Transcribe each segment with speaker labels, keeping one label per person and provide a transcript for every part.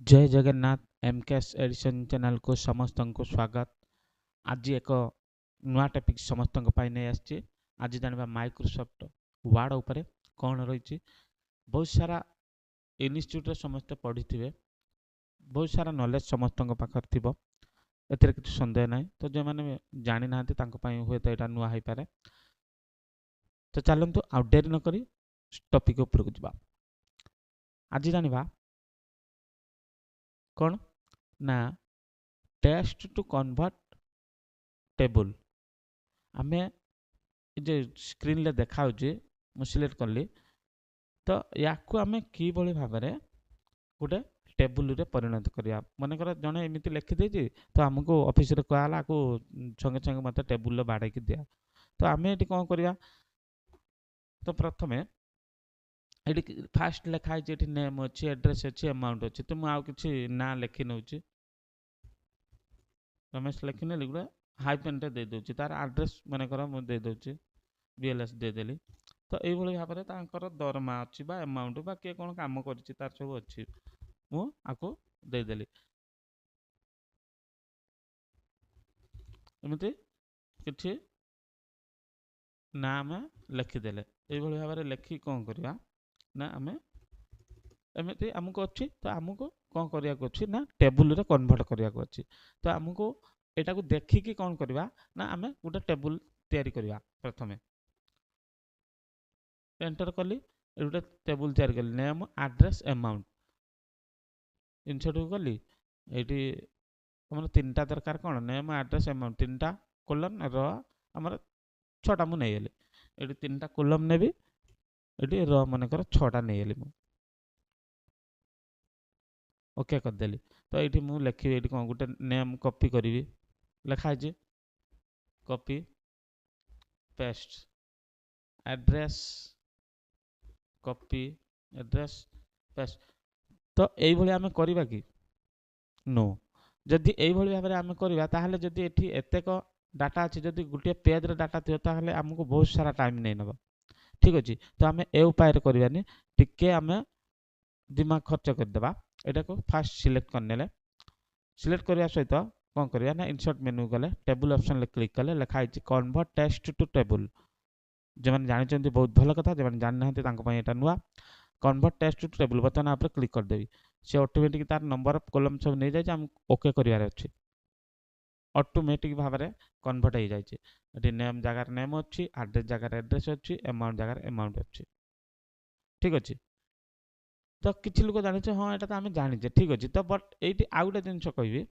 Speaker 1: जय Jagannath MKS addition channel को समस्त को स्वागत। आज एक नुआ टॉपिक समस्त नहीं आसी। आज जानवा माइक्रोसॉफ्ट वर्ड उपरे कौन रही। बहुत सारा इन्स्टिट्यूट समस्त पढ़ी थे, बहुत सारा नॉलेज समस्त पाखर थी, एतिर किसी संदेह ना। तो जो मैंने जानी ना हुए तो यहाँ नुआ हो पारे। तो चलतु आउ डेरी नक टॉपिक उपरकू जा। आज जानवा कौन ना टेक्स्ट टू कन्वर्ट टेबल। आमे जे स्क्रीन ले देखा मु सिलेक्ट कली तो या आमे कि भाव में गोटे टेबुल रे परिणत करिया। मन कर जड़े एमती लिखिदे तो आमको ऑफिस रे कहला को संगे संगे मत टेबुल बाड़े की दिया। तो आमे ये कौन करिया, तो प्रथमे ये फास्ट लिखाई ये नेम अच्छी, एड्रेस अच्छी, अमाउंट अच्छी। तो मुझे किसी ना लिखि नौ रमेश लिखि नेली गोटे हाइपेन टे दे दूची, तार एड्रेस मन कर मुझे दे दूची बीएलएस देदेली। तो ये भाव में दरमा अच्छी बा अमाउंट बा किए कौन काम करिछि तार सब अच्छी मु आको देदेली। एमती किछि ना आम लिखिदेले ये भाव में लिखि कौन करवा ना आम एमती आमको अच्छी। तो आमको कौन करने को अच्छी ना टेबुल रे कन्वर्ट करने को अच्छी। तो आमको एटा को देखिकी कौन करवा ना आम गोटे टेबुल तैयारी करवा। प्रथमे एंटर कली गोटे टेबुल तैयारी कली, नेम एड्रेस अमाउंट इनसर्ट को गली। ये आम तीन टा दरकार कौन नेम एड्रेस अमाउंट तीन टा कोलन रमर छटा मुझे नहीं ये तीन टा कोलम ने ये मनकर छटा नहीं मु ओके करदेली। तो ये मुझे लिखी ये कौन गोटे नेम कॉपी करी लिखाई copy paste address copy address paste. तो यही आम करवा कि नो जदि यही भाव में आम करवा ताहले जदि एठी एतेक डाटा अच्छी जदि गोटे पेज रे डाटा थी ताहले आमको बहुत सारा टाइम नहीं नब। ठीक अच्छे तो आम ए उपाय करवानी टिके आम दिमाग खर्च करदेबा। एटा को फास्ट सिलेक्ट करने सिलेक्ट करने सहित कौन करवा ना इंसर्ट मेनू गले टेबुल ऑप्शन क्लिक कले लिखाई कन्वर्ट टेक्स्ट टू टेबुल। जो मैंने जानी बहुत भल कथा, जो मैंने जानी ना यहाँ नुआ कन्वर्ट टेक्स्ट टू टेबुल बर्तमान आप क्लिक करदेवी से ऑटोमेटिक तार नंबर ऑफ कॉलम सब नहीं जाए आम ओके करार अच्छी ऑटोमेटिक भाव में कन्वर्ट हो जाए। नेम जगार नेम अच्छी, एड्रेस जगार एड्रेस अच्छी, अमाउंट जगार अमाउंट अच्छी। ठीक अच्छे तो किसी लोग जाने हाँ यहाँ तो आम जाने ठीक अच्छे। तो बट ये आउ गोटे जिन कहि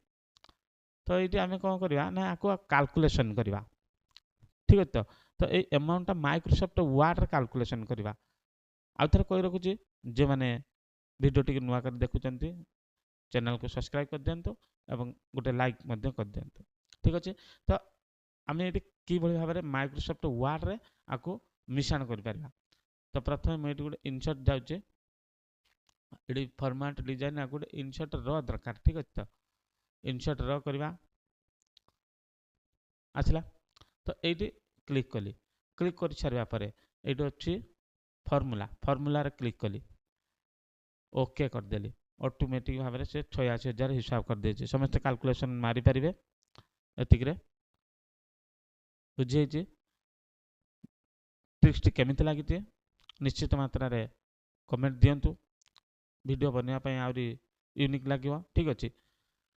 Speaker 1: तो ये आम कौन करवा ना आपको कैलकुलेशन करवा। ठीक अच्छे तो ये अमाउंट माइक्रोसॉफ्ट वर्ड कैलकुलेशन करवा। आउ थे कही रखुची जो मैंने वीडियो टी नुआ कर देखुं चैनल को सब्सक्राइब कर दिंतु और गोटे लाइक कर दिंतु। ठीक अच्छे तो आम ये कि भाव में माइक्रोसॉफ्ट वर्ड रे आपको मिश्रण कर। तो प्रथम मुझे गोटे इनसर्ट जाऊे ये फॉर्मेट डिजाइन आ गोटे इनसर्ट रो दरकार। ठीक अच्छे तो इनसर्ट रो करवा आसला। तो ये क्लिक कली क्लिक कर सारा पर ये अच्छी फॉर्मूला फॉर्मूला रे क्लिक कली ओके करदेली ऑटोमेटिक भाव में से 86,000 हिसाब कर दे समस्त कैलकुलेशन मारी पारे। एतिक बुझे ट्रिक्स केमिति लगी निश्चित मात्रा रे कमेंट दिंतु वीडियो बनवाई आहरी यूनिक लगे। ठीक अच्छे